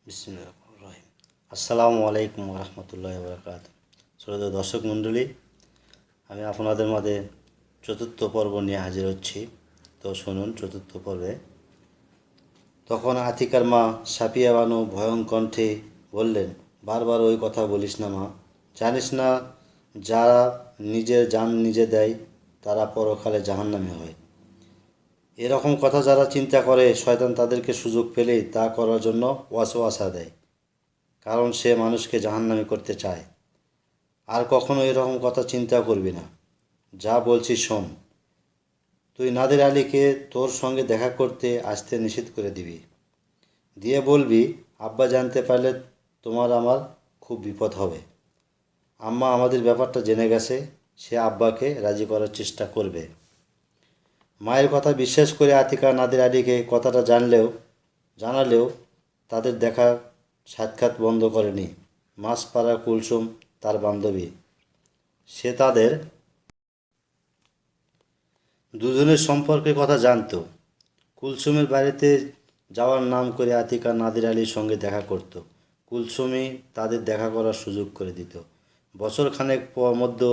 বিসমিল্লাহির আসসালামু আলাইকুম রহমতুল্লাহ বরকাত। শ্রোতা দর্শক মণ্ডলী, আমি আপনাদের মাঝে চতুর্থ পর্ব নিয়ে হাজির হচ্ছি। তো শুনুন চতুর্থ পর্বে। তখন আতিকার মা সাফিয়া বানু ভয়ং কণ্ঠে বললেন, বারবার ওই কথা বলিস না মা। জানিস না, যারা নিজের জান নিজে দেয় তারা পরকালে জাহান্নামী হয়। এরকম কথা যারা চিন্তা করে, শয়তান তাদেরকে সুযোগ পেলেই তা করার জন্য ওয়াসওয়াসা দেয়, কারণ সে মানুষকে জাহান্নামী করতে চায়। আর কখনো এরকম কথা চিন্তা করবি না। যা বলছি শোন, তুই নাদের আলীকে তোর সঙ্গে দেখা করতে আসতে নিষেধ করে দিবি, দিয়ে বলবি আব্বা জানতে পারলে তোমার আমার খুব বিপদ হবে। আম্মা আমাদের ব্যাপারটা জেনে গেছে, সে আব্বাকে রাজি করার চেষ্টা করবে। মায়ের কথা বিশ্বাস করে আতিকা নাদের আলীকে কথাটা জানালেও তাদের দেখা সাক্ষাৎ বন্ধ করেনি। মাছপাড়া কুলসুম তার বান্ধবী, সে তাদের দুজনের সম্পর্কের কথা জানত। কুলসুমের বাড়িতে যাওয়ার নাম করে আতিকা নাদির আলীর সঙ্গে দেখা করত। কুলসুমই তাদের দেখা করার সুযোগ করে দিত। বছর খানেক পর মধ্যে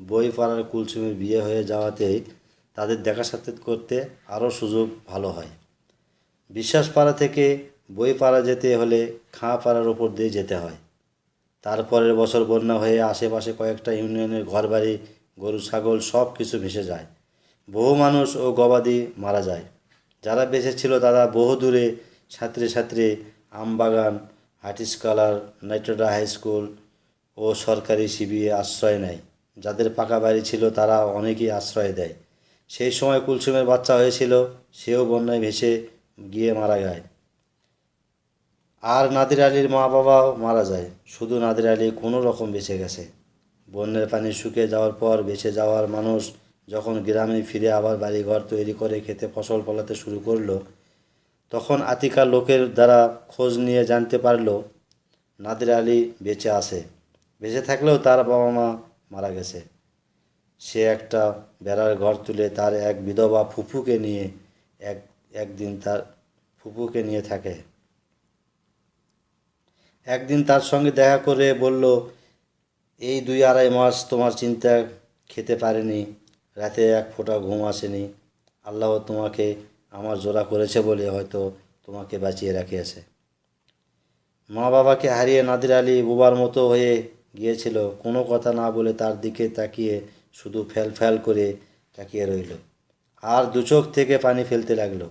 বইপাড়ার কুলসুমের বিয়ে হয়ে যাওয়াতেই তাদের দেখা সাক্ষাৎ করতে আরও সুযোগ ভালো হয়। বিশ্বাসপাড়া থেকে বইপাড়া যেতে হলে খাঁপাড়ার ওপর দিয়ে যেতে হয়। তারপরের বছর বন্যা হয়ে আশেপাশে কয়েকটা ইউনিয়নের ঘরবাড়ি, গরু ছাগল সব কিছু ভেসে যায়। বহু মানুষ ও গবাদি মারা যায়। যারা বেঁচে ছিল তারা বহু দূরে সাঁতরে সাঁতরে আমবাগান, হাটিসকালার, নাইট্রোডা হাই স্কুল ও সরকারি শিবিরে আশ্রয় নেয়। যাদের পাকা বাড়ি ছিল তারা অনেকেই আশ্রয় দেয়। সেই সময় কুলসুমের বাচ্চা হয়েছিল, সেও বন্যায় ভেসে গিয়ে মারা যায়। আর নাদির আলীর মা বাবাও মারা যায়, শুধু নাদির আলী কোনো রকম বেঁচে গেছে। বন্যার পানি শুকিয়ে যাওয়ার পর বেঁচে যাওয়ার মানুষ যখন গ্রামে ফিরে আবার বাড়িঘর তৈরি করে খেতে ফসল ফলাতে শুরু করলো, তখন আতিকার লোকের দ্বারা খোঁজ নিয়ে জানতে পারল নাদির আলী বেঁচে আছে। বেঁচে থাকলেও তার বাবা মা মারা গেছে। সে একটা বেড়ার ঘর তুলে তার এক বিধবা ফুফুকে নিয়ে এক একদিন তার ফুফুকে নিয়ে থাকে। একদিন তার সঙ্গে দেখা করে বলল, এই 2-2.5 মাস তোমার চিন্তা খেতে পারিনি, রাতে এক ফোঁটা ঘুম আসেনি। আল্লাহ তোমাকে আমার জোড়া করেছে বলে হয়তো তোমাকে বাঁচিয়ে রাখিয়েছে। মা বাবাকে হারিয়ে নাদির আলী বোবার মতো হয়ে গিয়েছিল। কোনো কথা না বলে তার দিকে তাকিয়ে শুধু ফ্যাল ফ্যাল করে তাকিয়ে রইল, আর দু চোখ থেকে পানি ফেলতে লাগলো।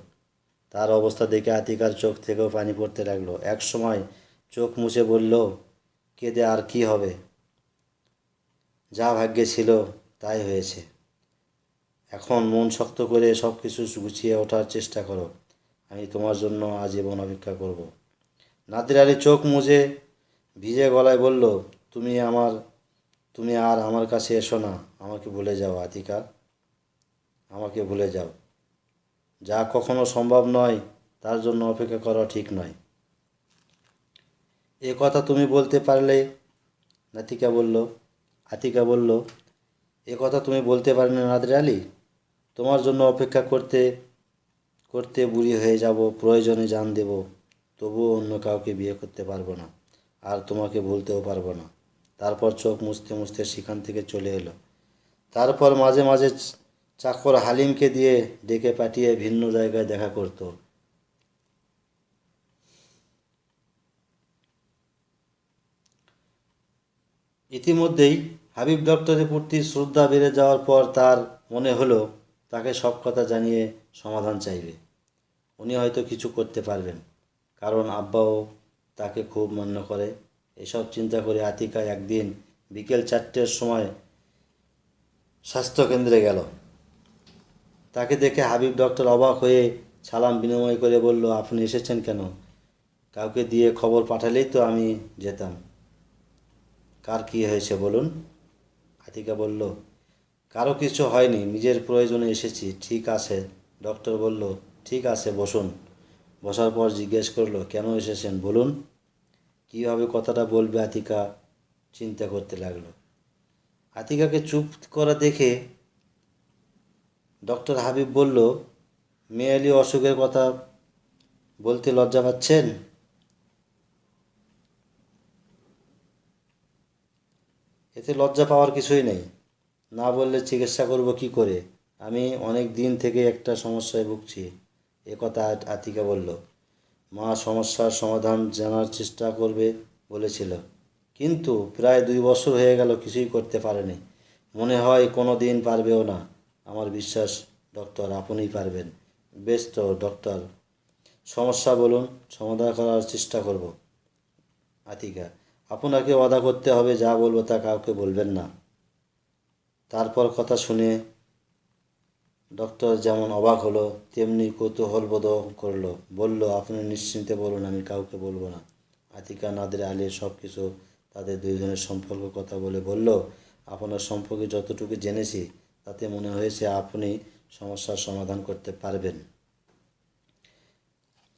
তার অবস্থা দেখে আতিকার চোখ থেকেও পানি পড়তে লাগলো। এক সময় চোখ মুছে বলল, কেঁদে আর কি হবে, যা ভাগ্যে ছিল তাই হয়েছে। এখন মন শক্ত করে সব কিছু গুছিয়ে ওঠার চেষ্টা করো। আমি তোমার জন্য আজীবন অপেক্ষা করব। নাদির আলী চোখ মুছে ভিজে গলায় বলল, তুমি আর আমার কাছে এসো না। আমাকে ভুলে যাও আতিকা, আমাকে ভুলে যাও। যা কখনো সম্ভব নয় তার জন্য অপেক্ষা করা ঠিক নয়। এ কথা তুমি বলতে পারলে, নাতিকা বলল আতিকা বলল, এ কথা তুমি বলতে পারলে নাদির আলী? তোমার জন্য অপেক্ষা করতে করতে বুড়ি হয়ে যাব, প্রয়োজনে জান দেব, তবুও অন্য কাউকে বিয়ে করতে পারবো না, আর তোমাকে ভুলতেও পারবো না। তারপর চোখ মুছতে মুছতে সেখান থেকে চলে এলো। তারপর মাঝে মাঝে চাকর হালিমকে দিয়ে ডেকে পাঠিয়ে ভিন্ন জায়গায় দেখা করত। ইতিমধ্যেই হাবিব ডক্টরের প্রতি শ্রদ্ধা বেড়ে যাওয়ার পর তার মনে হলো তাকে সব কথা জানিয়ে সমাধান চাইবে। উনি হয়তো কিছু করতে পারবেন, কারণ আব্বাও তাকে খুব মান্য করে। এসব চিন্তা করে আতিকা একদিন বিকেল 4টের সময় স্বাস্থ্যকেন্দ্রে গেল। তাকে দেখে হাবিব ডক্টর অবাক হয়ে সালাম বিনিময় করে বলল, আপনি এসেছেন কেন? কাউকে দিয়ে খবর পাঠালেই তো আমি যেতাম। কার কী হয়েছে বলুন? আতিকা বলল, কারো কিছু হয়নি, নিজের প্রয়োজনে এসেছি। ঠিক আছে, ডক্টর বলল। ঠিক আছে, বসুন। বসার পর জিজ্ঞেস করলো, কেন এসেছেন বলুন। কীভাবে কথাটা বলবে আতিকা চিন্তা করতে লাগলো। আতিকাকে চুপ করা দেখে ডক্টর হাবিব বলল, মেয়েলি অসুখের কথা বলতে লজ্জা পাচ্ছেন? এতে লজ্জা পাওয়ার কিছুই নেই। না বললে চিকিৎসা করব কি করে? আমি অনেক দিন থেকে একটা সমস্যায় ভুগছি। একথা আতিকা বলল। মা সমস্যার সমাধান জানার চেষ্টা করবে বলেছিল, কিন্তু প্রায় 2 বছর হয়ে গেল কিছুই করতে পারেনি। মনে হয় কোনো দিন পারবেও না। আমার বিশ্বাস ডক্টর আপনিই পারবেন। বেশ তো ডক্টর, সমস্যা বলুন, সমাধান করার চেষ্টা করব। আতিকা: আপনাকে ওয়াদা করতে হবে যা বলবো তা কাউকে বলবেন না। তারপর কথা শুনে ডক্টর যেমন অবাক হলো তেমনি কৌতূহলবোধ করলো। বলল, আপনি নিশ্চিন্তে বলুন, আমি কাউকে বলবো না। আতিকা নাদের আলীর সব কিছু তাদের দুইজনের সম্পর্ক কথা বলে বলল, আপনার সম্পর্কে যতটুকু জেনেছি তাতে মনে হয়েছে আপনি সমস্যার সমাধান করতে পারবেন।